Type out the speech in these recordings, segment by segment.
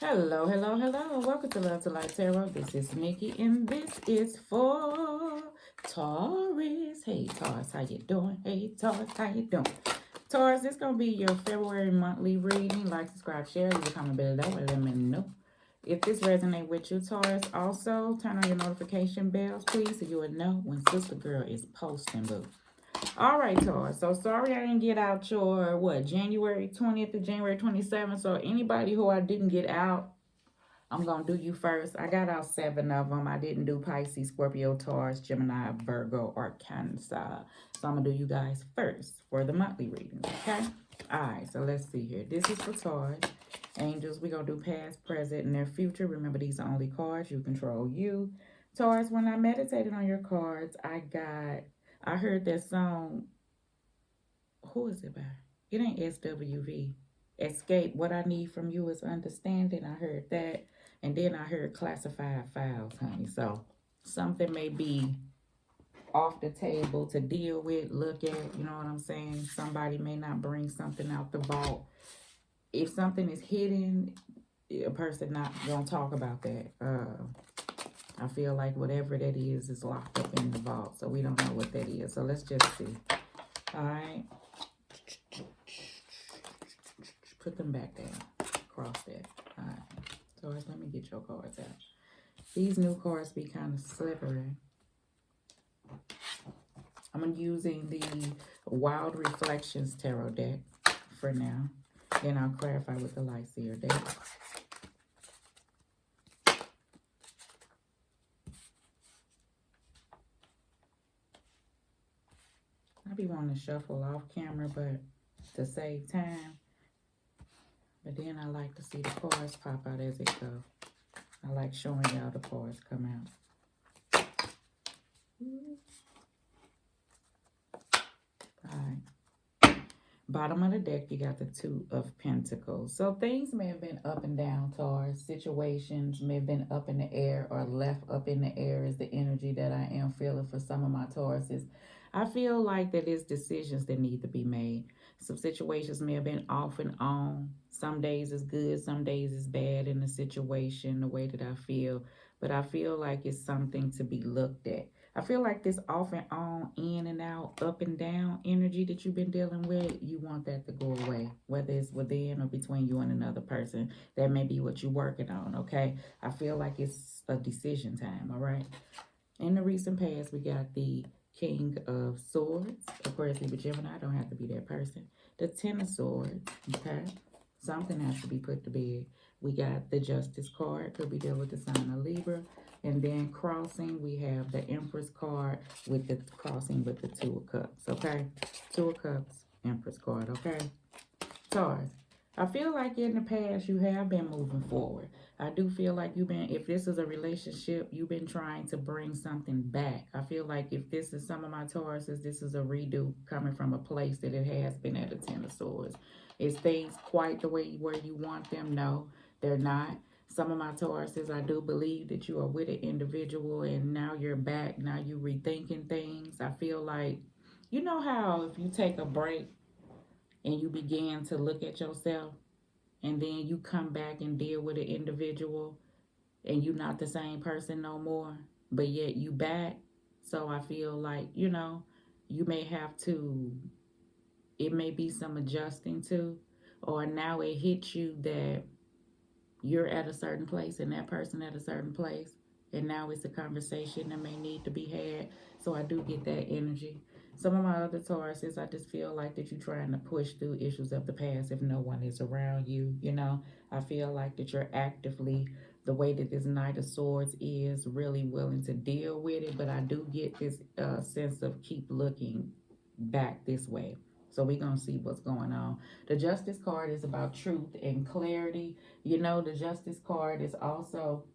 Hello, hello, hello. Welcome to Love to Life Tarot. This is Nikki, and this is for Taurus. Hey, Taurus, how you doing? Hey, Taurus, how you doing? Taurus, this going to be your February monthly reading. Like, subscribe, share, leave a comment below, and let me know if this resonates with you, Taurus. Also, turn on your notification bells, please, so you will know when Sister Girl is posting, boo. All right, Taurus. So sorry I didn't get out your January 20th to January 27th. So anybody who I didn't get out, I'm gonna do you first. I got out 7 of them. I didn't do Pisces, Scorpio, Taurus, Gemini, Virgo, or Cancer. So I'm gonna do you guys first for the monthly readings. Okay. All right. So let's see here. This is for Taurus. Angels, we're gonna do past, present, and their future. Remember, these are only cards. You control you. Taurus, when I meditated on your cards, I heard that song. Who is it by? It ain't SWV. Escape. What I need from you is understanding. I heard that. And then I heard classified files, honey. So something may be off the table to deal with, look at, you know what I'm saying? Somebody may not bring something out the vault. If something is hidden, a person not gonna talk about that. I feel like whatever that is locked up in the vault. So we don't know what that is. So let's just see. All right. Put them back down. Cross that. All right. So let me get your cards out. These new cards be kind of slippery. I'm using the Wild Reflections Tarot deck for now. Then I'll clarify with the Light Seer deck. I be wanting to shuffle off camera, but to save time. But then I like to see the cards pop out as it go. I like showing y'all the cards come out. All right. Bottom of the deck, you got the Two of Pentacles. So things may have been up and down, Taurus. Situations may have been up in the air or left up in the air is the energy that I am feeling for some of my Tauruses. I feel like that is decisions that need to be made. Some situations may have been off and on. Some days is good, some days is bad in the situation, the way that I feel. But I feel like it's something to be looked at. I feel like this off and on, in and out, up and down energy that you've been dealing with, you want that to go away, whether it's within or between you and another person. That may be what you're working on, okay? I feel like it's a decision time, all right? In the recent past, we got the King of Swords. Of course, if you're Gemini, don't have to be that person. The Ten of Swords, okay? Something has to be put to bed. We got the Justice card. Could be dealing with the sign of Libra. And then crossing, we have the Empress card with the crossing with the Two of Cups, okay? Two of Cups, Empress card, okay? Taurus, I feel like in the past you have been moving forward. I do feel like you've been, if this is a relationship, you've been trying to bring something back. I feel like if this is some of my Tauruses, this is a redo coming from a place that it has been at a Ten of Swords. Is things quite the way where you want them? No, they're not. Some of my Tauruses, I do believe that you are with an individual and now you're back. Now you're rethinking things. I feel like, you know how if you take a break and you begin to look at yourself and then you come back and deal with an individual and you're not the same person no more, but yet you back. So I feel like, you may have to, it may be some adjusting to, or now it hits you that you're at a certain place and that person at a certain place. And now it's a conversation that may need to be had. So I do get that energy. Some of my other Tauruses, I just feel like that you're trying to push through issues of the past if no one is around you. I feel like that you're actively, the way that this Knight of Swords is, really willing to deal with it. But I do get this sense of keep looking back this way. So we're going to see what's going on. The Justice card is about truth and clarity. The Justice card is also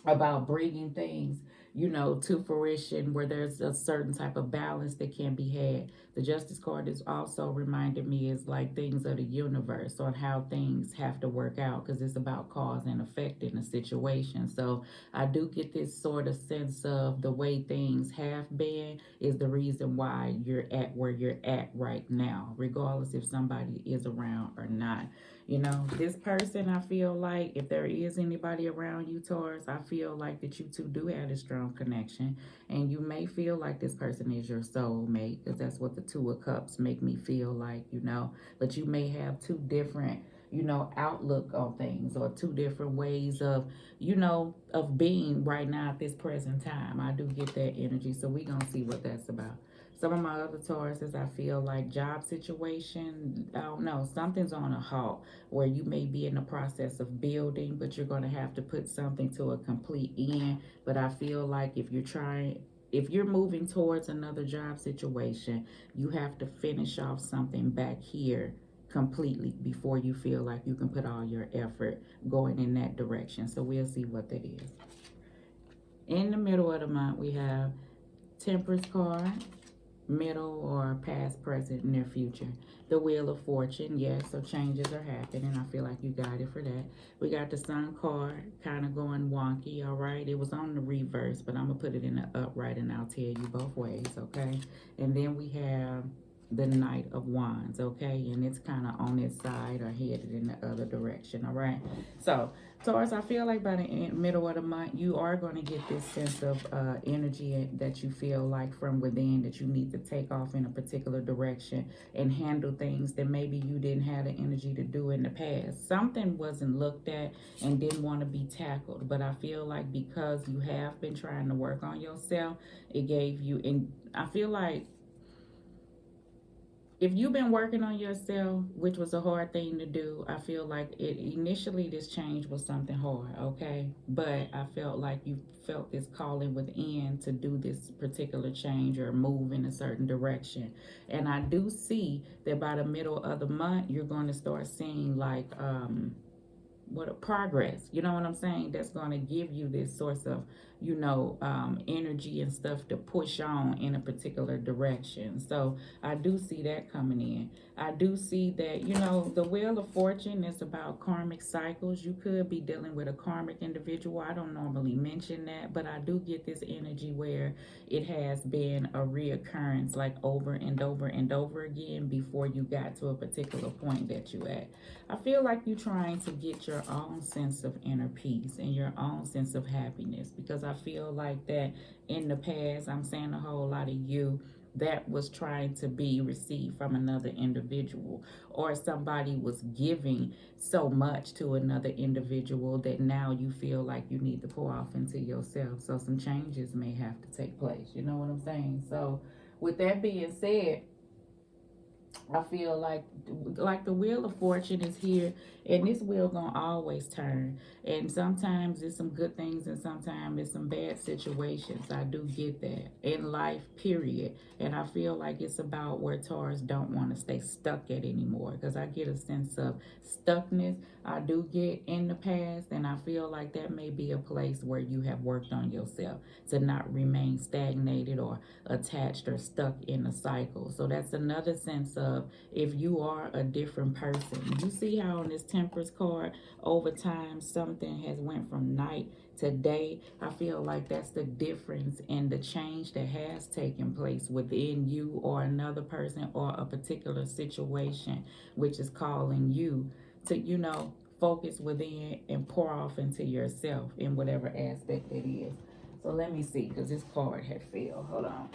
about bringing things, to fruition where there's a certain type of balance that can be had. The Justice card is also reminding me is like things of the universe on how things have to work out because it's about cause and effect in a situation. So I do get this sort of sense of the way things have been is the reason why you're at where you're at right now, regardless if somebody is around or not. You know, this person, I feel like if there is anybody around you, Taurus, I feel like that you two do have a strong connection. And you may feel like this person is your soulmate, because that's what the Two of Cups make me feel like, you know. But you may have two different, you know, outlook on things, or two different ways of, you know, of being right now at this present time. I do get that energy. So we're going to see what that's about. Some of my other Tauruses, I feel like job situation, I don't know, something's on a halt where you may be in the process of building, but you're going to have to put something to a complete end. But I feel like if you're moving towards another job situation, you have to finish off something back here completely before you feel like you can put all your effort going in that direction. So we'll see what that is. In the middle of the month, we have Temperance card, middle or past, present, near future. The Wheel of Fortune, yes, so changes are happening. I feel like you got it for that. We got the Sun card, kind of going wonky, all right? It was on the reverse, but I'm going to put it in the upright, and I'll tell you both ways, okay? And then we have the Knight of Wands, okay? And it's kind of on its side or headed in the other direction, all right? So, Taurus, I feel like by the middle of the month, you are going to get this sense of energy that you feel like from within, that you need to take off in a particular direction and handle things that maybe you didn't have the energy to do in the past. Something wasn't looked at and didn't want to be tackled. But I feel like because you have been trying to work on yourself, it gave you, and I feel like if you've been working on yourself, which was a hard thing to do, I feel like initially this change was something hard, okay? But I felt like you felt this calling within to do this particular change or move in a certain direction. And I do see that by the middle of the month, you're going to start seeing like what a progress, you know what I'm saying, that's going to give you this source of, you know, energy and stuff to push on in a particular direction. So I do see that coming in. I do see that, you know, the Wheel of Fortune is about karmic cycles. You could be dealing with a karmic individual. I don't normally mention that, but I do get this energy where it has been a reoccurrence, like over and over and over again before you got to a particular point that you at. I feel like you're trying to get your own sense of inner peace and your own sense of happiness, because I feel like that in the past, I'm saying a whole lot of you, that was trying to be received from another individual, or somebody was giving so much to another individual that now you feel like you need to pour off into yourself. So some changes may have to take place. You know what I'm saying? So with that being said, I feel like the Wheel of Fortune is here, and this wheel gonna always turn. And sometimes it's some good things, and sometimes it's some bad situations. I do get that in life, period. And I feel like it's about where Taurus don't want to stay stuck at anymore, because I get a sense of stuckness. I do get in the past, and I feel like that may be a place where you have worked on yourself to not remain stagnated or attached or stuck in a cycle. So that's another sense of, if you are a different person. You see how on this Temperance card, over time, something has went from night to day. I feel like that's the difference in the change that has taken place within you or another person or a particular situation, which is calling you to, you know, focus within and pour off into yourself in whatever aspect it is. So let me see, because this card had failed. Hold on.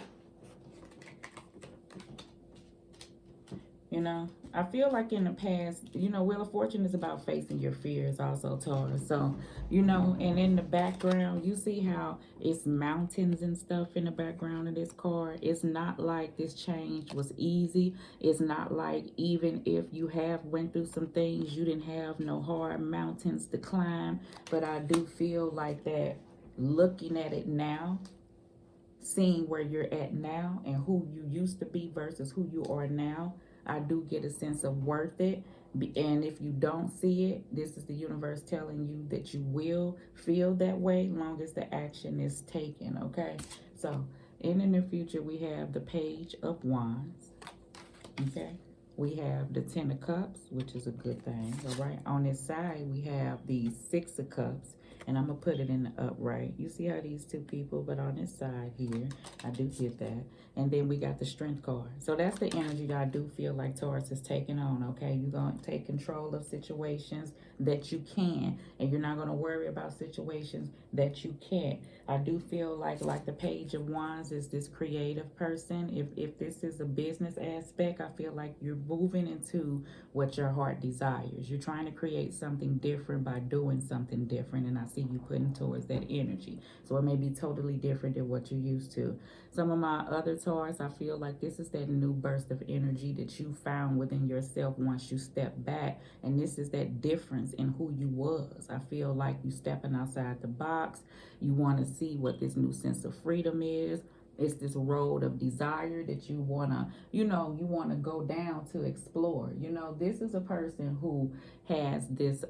You know, I feel like in the past, you know, Wheel of Fortune is about facing your fears also, Taurus. So, you know, and in the background, you see how it's mountains and stuff in the background of this card. It's not like this change was easy. It's not like even if you have went through some things, you didn't have no hard mountains to climb. But I do feel like that looking at it now, seeing where you're at now and who you used to be versus who you are now, I do get a sense of worth it. And if you don't see it, this is the universe telling you that you will feel that way long as the action is taken, okay? So in the near future, we have the Page of Wands, okay? We have the Ten of Cups, which is a good thing, all right? On this side, we have the Six of Cups. And I'm going to put it in the upright. You see how these two people, but on this side here, I do get that. And then we got the strength card. So that's the energy I do feel like Taurus is taking on, okay? You're going to take control of situations that you can. And you're not going to worry about situations that you can't. I do feel like the Page of Wands is this creative person. If this is a business aspect, I feel like you're moving into what your heart desires. You're trying to create something different by doing something different. And I see you putting towards that energy. So it may be totally different than what you're used to. Some of my other Taurus, I feel like this is that new burst of energy that you found within yourself once you step back. And this is that difference in who you was. I feel like you stepping outside the box. You want to see what this new sense of freedom is. It's this road of desire that you want to, you want to go down to explore. This is a person who has this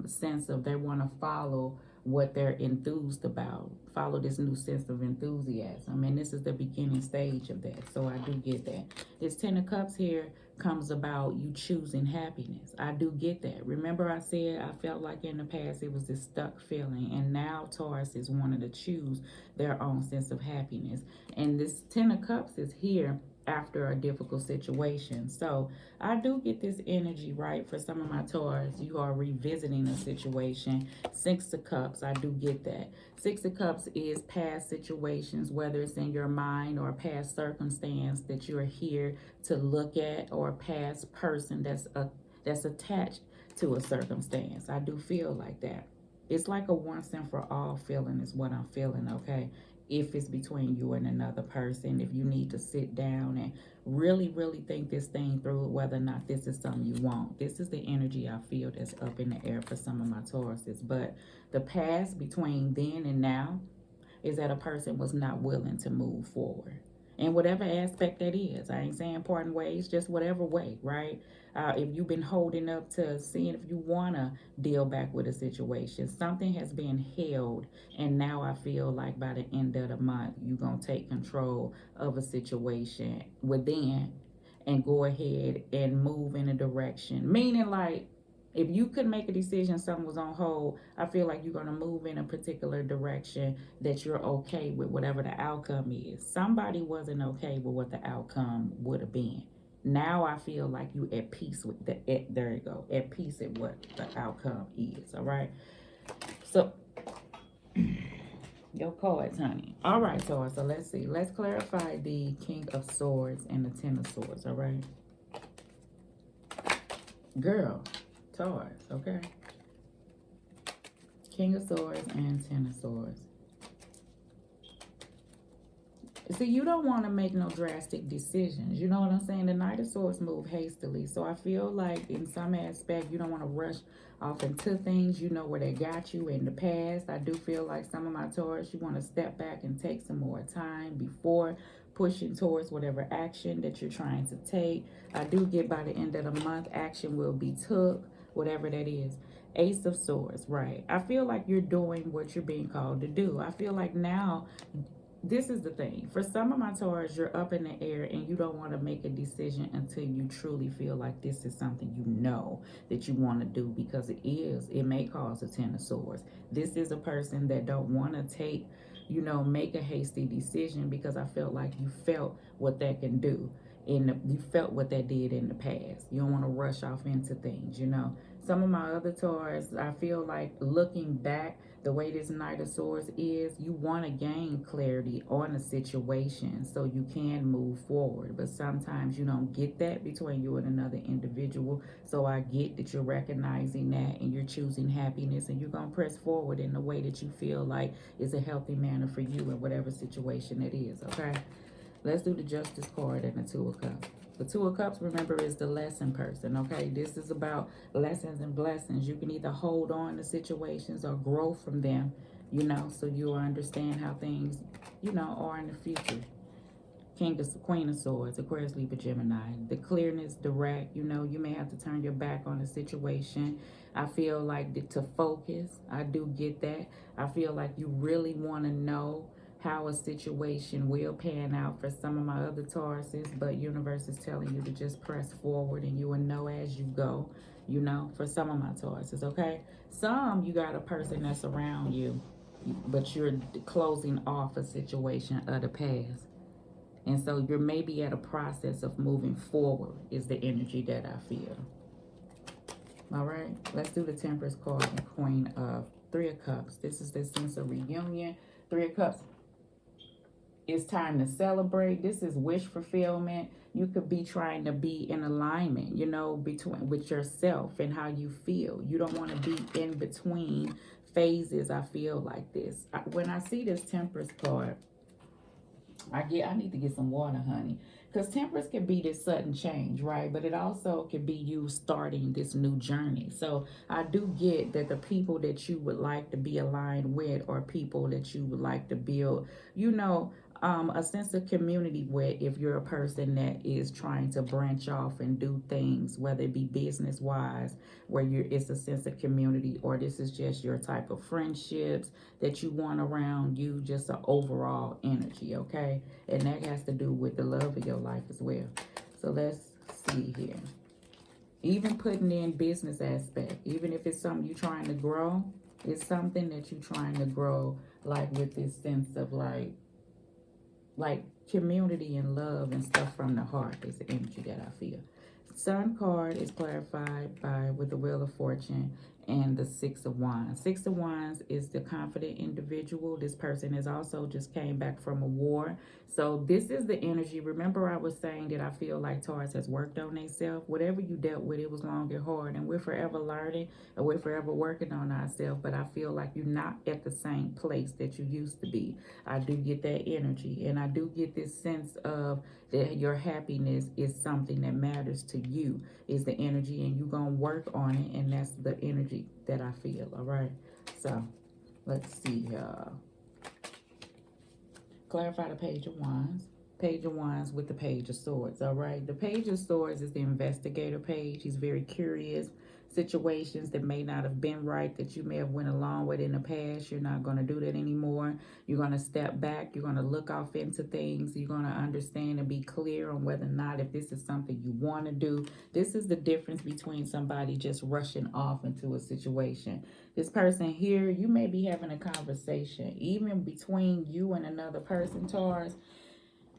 sense of they want to follow what they're enthused about, follow this new sense of enthusiasm. And this is the beginning stage of that. So I do get that. This 10 of Cups here comes about you choosing happiness. I do get that. Remember I said I felt like in the past it was this stuck feeling, and now Taurus is wanting to choose their own sense of happiness. And this 10 of Cups is here after a difficult situation. So I do get this energy, right? For some of my Taurus, you are revisiting a situation. 6 of Cups, I do get that. 6 of Cups is past situations, whether it's in your mind or a past circumstance that you're here to look at, or a past person that's attached to a circumstance. I do feel like that. It's like a once and for all feeling is what I'm feeling, okay? If it's between you and another person, if you need to sit down and really, really think this thing through, whether or not this is something you want. This is the energy I feel that's up in the air for some of my Tauruses. But the past between then and now is that a person was not willing to move forward. In whatever aspect that is. I ain't saying parting ways, just whatever way, right? If you've been holding up to seeing if you want to deal back with a situation, something has been held, and now I feel like by the end of the month, you're going to take control of a situation within and go ahead and move in a direction. Meaning like, if you could make a decision, something was on hold, I feel like you're going to move in a particular direction that you're okay with whatever the outcome is. Somebody wasn't okay with what the outcome would have been. Now I feel like you at peace with there you go, at peace at what the outcome is, all right? So, your cards, honey. All right, Taurus, so let's see. Let's clarify the King of Swords and the Ten of Swords, all right? Girl, Taurus, okay? King of Swords and Ten of Swords. See, you don't want to make no drastic decisions. You know what I'm saying? The Knight of Swords move hastily. So I feel like in some aspect, you don't want to rush off into things. You know where they got you in the past. I do feel like some of my Taurus, you want to step back and take some more time before pushing towards whatever action that you're trying to take. I do get by the end of the month, action will be took, whatever that is. Ace of Swords, right? I feel like you're doing what you're being called to do. I feel like now, this is the thing. For some of my Taurus, you're up in the air and you don't want to make a decision until you truly feel like this is something you know that you want to do, because it may cause a Ten of Swords. This is a person that don't want to take, make a hasty decision, because I felt like you felt what that can do. You felt what that did in the past. You don't want to rush off into things, Some of my other Taurus, I feel like looking back, the way this Knight of Swords is, you want to gain clarity on a situation so you can move forward. But sometimes you don't get that between you and another individual. So I get that you're recognizing that and you're choosing happiness, and you're going to press forward in the way that you feel like is a healthy manner for you in whatever situation it is, okay? Let's do the Justice card and the Two of Cups. The Two of Cups, remember, is the lesson person, okay? This is about lessons and blessings. You can either hold on to situations or grow from them, so you'll understand how things, are in the future. Queen of Swords, Aquarius, Libra, Gemini. The clearness, direct, you may have to turn your back on a situation. I feel like to focus. I do get that. I feel like you really want to know how a situation will pan out for some of my other Tauruses, but universe is telling you to just press forward and you will know as you go. you know, for some of my Tauruses, okay? Some, you got a person that's around you, but you're closing off a situation of the past. And so you're maybe at a process of moving forward is the energy that I feel. All right, let's do the Temperance card and Queen of Three of Cups. This is the sense of reunion. Three of Cups, it's time to celebrate. This is wish fulfillment. You could be trying to be in alignment, you know, between with yourself and how you feel. You don't want to be in between phases. I feel like this. When I see this Temperance card, I need to get some water, honey. Because temperance can be this sudden change, right? But it also can be you starting this new journey. So I do get that the people that you would like to be aligned with are people that you would like to build, you know, a sense of community with if you're a person that is trying to branch off and do things, whether it be business wise, where it's a sense of community, or this is just your type of friendships that you want around you, just an overall energy, okay? And that has to do with the love of your life as well. So let's see here. Even putting in business aspect, even if it's something you're trying to grow, it's something that you're trying to grow, like with this sense of like community and love and stuff from the heart is the energy that I feel. Sun card is clarified by with the Wheel of Fortune and the Six of Wands. Six of Wands is the confident individual. This person has also just came back from a war. So this is the energy. Remember I was saying that I feel like Taurus has worked on themselves. Whatever you dealt with, it was long and hard. And we're forever learning and we're forever working on ourselves. But I feel like you're not at the same place that you used to be. I do get that energy. And I do get this sense of that your happiness is something that matters to you, is the energy, and you're going to work on it, and that's the energy that I feel, all right? So, let's see. Clarify the Page of Wands. Page of Wands with the Page of Swords, all right? The Page of Swords is the investigator page. He's very curious. Situations that may not have been right, that you may have went along with in the past, you're not going to do that anymore. You're going to step back. You're going to look off into things. You're going to understand and be clear on whether or not if this is something you want to do. This is the difference between somebody just rushing off into a situation. This person here, you may be having a conversation, even between you and another person, Taurus.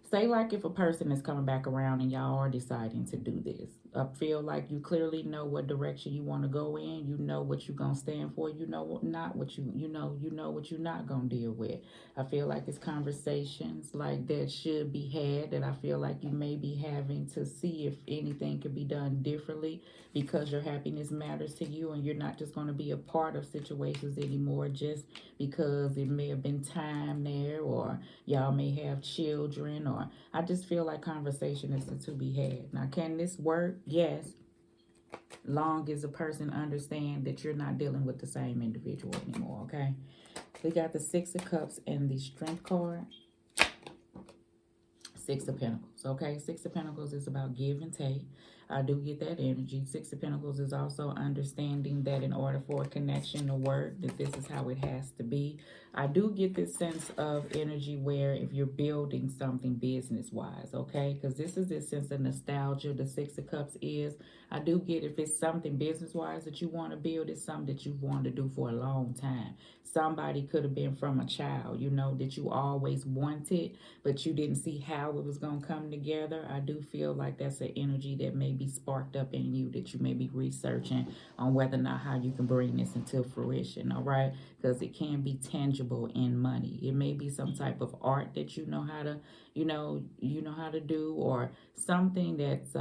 Say like if a person is coming back around and y'all are deciding to do this. I feel like you clearly know what direction you want to go in. You know what you're going to stand for. You know not what you know what you're not going to deal with. I feel like it's conversations like that should be had, that I feel like you may be having to see if anything could be done differently, because your happiness matters to you and you're not just going to be a part of situations anymore just because it may have been time there, or y'all may have children, or I just feel like conversation is to be had. Now, can this work? Yes. Long as a person understand that you're not dealing with the same individual anymore, okay? We got the Six of Cups and the Strength card. Six of Pentacles, okay? Six of Pentacles is about give and take. I do get that energy. Six of Pentacles is also understanding that in order for a connection to work, that this is how it has to be. I do get this sense of energy where if you're building something business-wise, okay? Because this is this sense of nostalgia, the Six of Cups is. I do get if it's something business-wise that you want to build, it's something that you've wanted to do for a long time. Somebody could have been from a child, you know, that you always wanted, but you didn't see how it was going to come together. I do feel like that's an energy that may be sparked up in you, that you may be researching on whether or not how you can bring this into fruition, all right? Because it can be tangible in money. It may be some type of art that you know how to, you know how to do, or something that's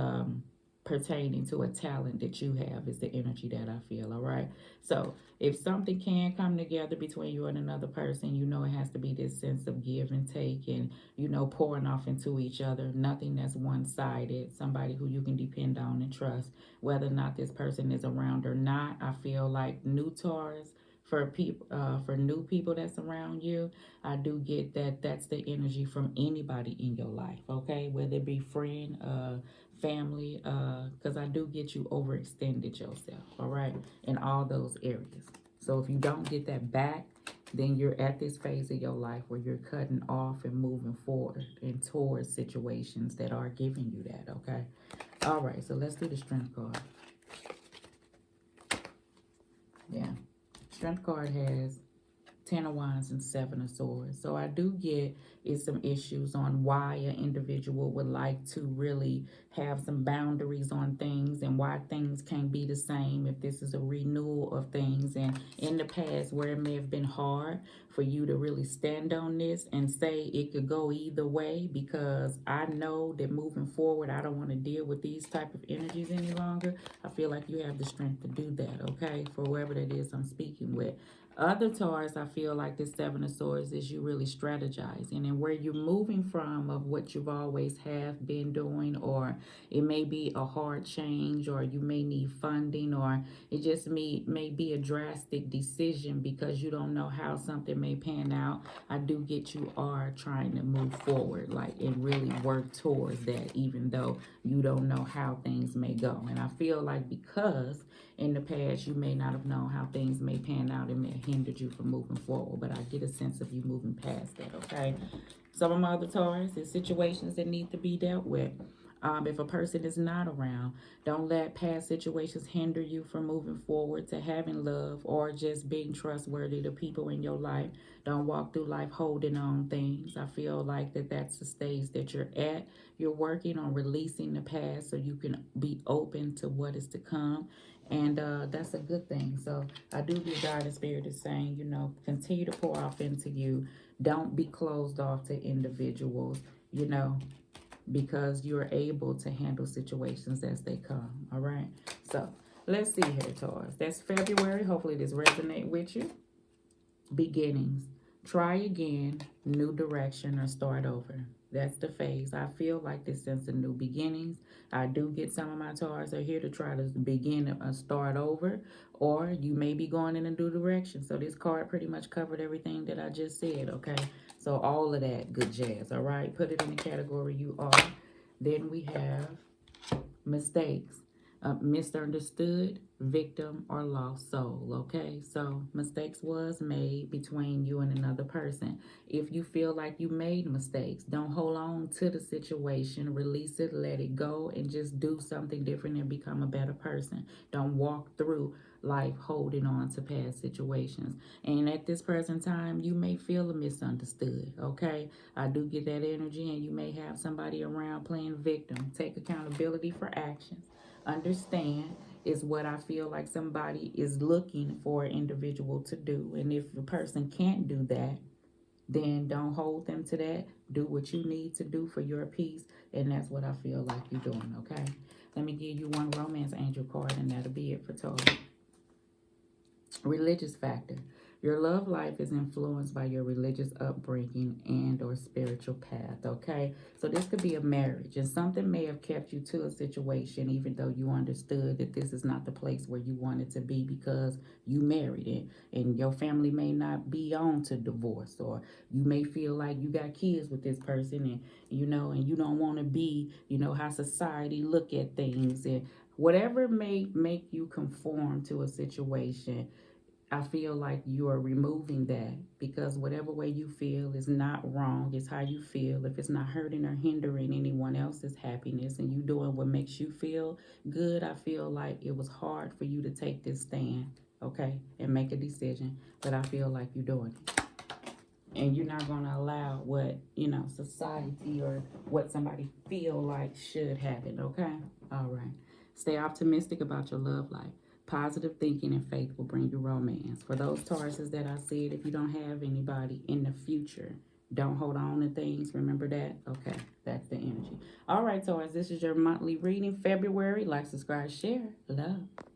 pertaining to a talent that you have is the energy that I feel, all right? So if something can come together between you and another person, you know it has to be this sense of give and take and, you know, pouring off into each other. Nothing that's one-sided. Somebody who you can depend on and trust. Whether or not this person is around or not, I feel like new Taurus, for new people that's around you, I do get that that's the energy from anybody in your life, okay? Whether it be friend, family, because I do get you overextended yourself, all right, in all those areas. So if you don't get that back, then you're at this phase of your life where you're cutting off and moving forward and towards situations that are giving you that, okay? All right, so let's do the Strength card. Strength card has 10 of Wands and 7 of Swords. So I do get is some issues on why an individual would like to really have some boundaries on things and why things can't be the same if this is a renewal of things. And in the past where it may have been hard for you to really stand on this and say it could go either way, because I know that moving forward, I don't want to deal with these type of energies any longer. I feel like you have the strength to do that, okay? For whoever that is I'm speaking with. Other Taurus, I feel like this Seven of Swords is you really strategizing and where you're moving from of what you've always have been doing, or it may be a hard change, or you may need funding, or it just may be a drastic decision because you don't know how something may pan out. I do get you are trying to move forward, like, and really work towards that, even though you don't know how things may go. And I feel like because in the past you may not have known how things may pan out, it may have hindered you from moving forward, but I get a sense of you moving past that, okay? Some of my other Taurus is situations that need to be dealt with. If a person is not around, don't let past situations hinder you from moving forward to having love or just being trustworthy to people in your life. Don't walk through life holding on things. I feel like that's the stage that you're at. You're working on releasing the past so you can be open to what is to come. And that's a good thing. So I do believe God and Spirit is saying, you know, continue to pour off into you. Don't be closed off to individuals, you know, because you're able to handle situations as they come. All right. So let's see here, Taurus. That's February. Hopefully this resonates with you. Beginnings. Try again, new direction, or start over. That's the phase. I feel like this sense of new beginnings. I do get some of my Taurus are here to try to begin and start over, or you may be going in a new direction. So this card pretty much covered everything that I just said, okay? So all of that good jazz, all right? Put it in the category you are. Then we have mistakes. Misunderstood, victim, or lost soul, okay? So mistakes was made between you and another person. If you feel like you made mistakes, don't hold on to the situation. Release it, let it go, and just do something different and become a better person. Don't walk through life holding on to past situations. And at this present time, you may feel misunderstood, okay? I do get that energy, and you may have somebody around playing victim. Take accountability for actions. Understand is what I feel like somebody is looking for an individual to do. And if the person can't do that, then don't hold them to that. Do what you need to do for your peace. And that's what I feel like you're doing, okay? Let me give you one romance angel card, and that'll be it for Taurus. Religious factor. Your love life is influenced by your religious upbringing and or spiritual path, okay? So this could be a marriage, and something may have kept you to a situation even though you understood that this is not the place where you wanted to be because you married it, and your family may not be on to divorce, or you may feel like you got kids with this person, and you know, and you don't want to be, you know, how society look at things, and whatever may make you conform to a situation. I feel like you are removing that because whatever way you feel is not wrong. It's how you feel. If it's not hurting or hindering anyone else's happiness and you doing what makes you feel good, I feel like it was hard for you to take this stand, okay, and make a decision. But I feel like you're doing it. And you're not going to allow what, you know, society or what somebody feel like should happen, okay? All right. Stay optimistic about your love life. Positive thinking and faith will bring you romance. For those Tauruses that I said, if you don't have anybody in the future, don't hold on to things. Remember that? Okay, that's the energy. All right, Taurus, this is your monthly reading, February. Like, subscribe, share. Love.